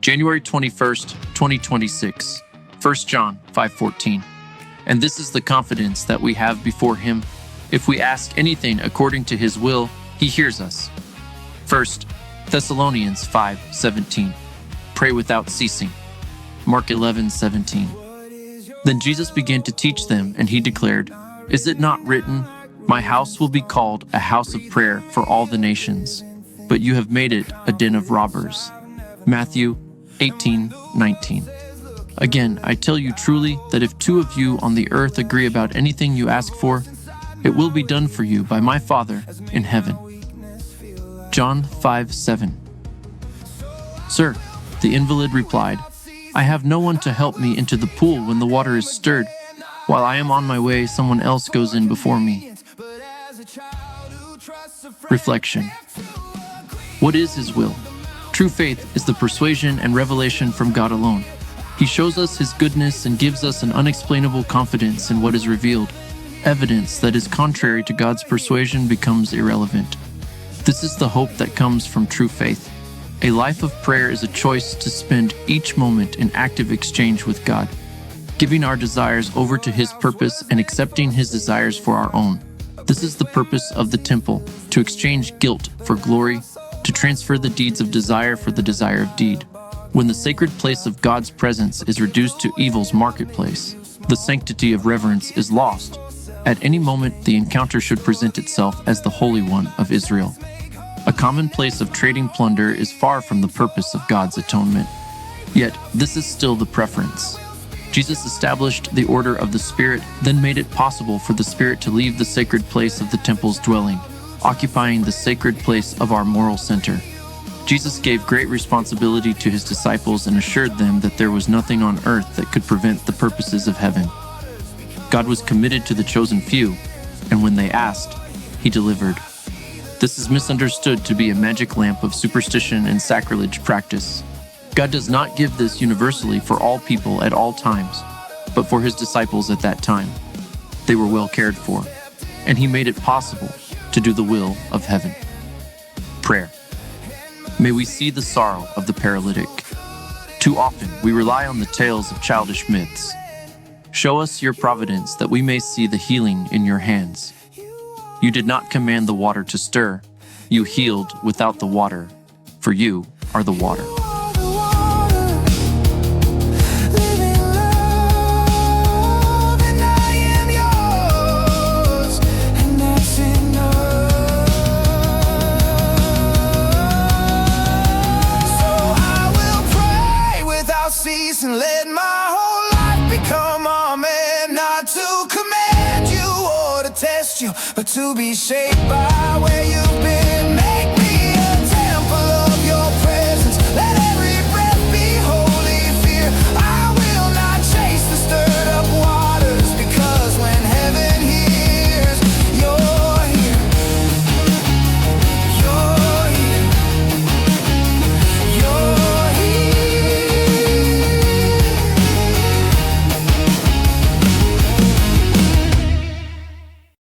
January 21st, 2026, 1 John 5:14. And this is the confidence that we have before him. If we ask anything according to his will, he hears us. 1 Thessalonians 5:17. Pray without ceasing. Mark 11:17. Then Jesus began to teach them, and he declared, Is it not written, My house will be called a house of prayer for all the nations, but you have made it a den of robbers. Matthew 18:19. Again, I tell you truly that if two of you on the earth agree about anything you ask for, it will be done for you by my Father in heaven. John 5:7. Sir, the invalid replied, I have no one to help me into the pool when the water is stirred. While I am on my way, someone else goes in before me. Reflection. What is his will? True faith is the persuasion and revelation from God alone. He shows us his goodness and gives us an unexplainable confidence in what is revealed. Evidence that is contrary to God's persuasion becomes irrelevant. This is the hope that comes from true faith. A life of prayer is a choice to spend each moment in active exchange with God, giving our desires over to his purpose and accepting his desires for our own. This is the purpose of the temple, to exchange guilt for glory, to transfer the deeds of desire for the desire of deed. When the sacred place of God's presence is reduced to evil's marketplace, the sanctity of reverence is lost. At any moment, the encounter should present itself as the Holy One of Israel. A common place of trading plunder is far from the purpose of God's atonement. Yet, this is still the preference. Jesus established the order of the Spirit, then made it possible for the Spirit to leave the sacred place of the temple's dwelling, occupying the sacred place of our moral center. Jesus gave great responsibility to his disciples and assured them that there was nothing on earth that could prevent the purposes of heaven. God was committed to the chosen few, and when they asked, he delivered. This is misunderstood to be a magic lamp of superstition and sacrilege practice. God does not give this universally for all people at all times, but for his disciples at that time. They were well cared for, and he made it possible to do the will of heaven. Prayer. May we see the sorrow of the paralytic. Too often, we rely on the tales of childish myths. Show us your providence that we may see the healing in your hands. You did not command the water to stir. You healed without the water, for you are the water. And let my whole life become amen. Not to command you or to test you, but to be shaped by where you've been.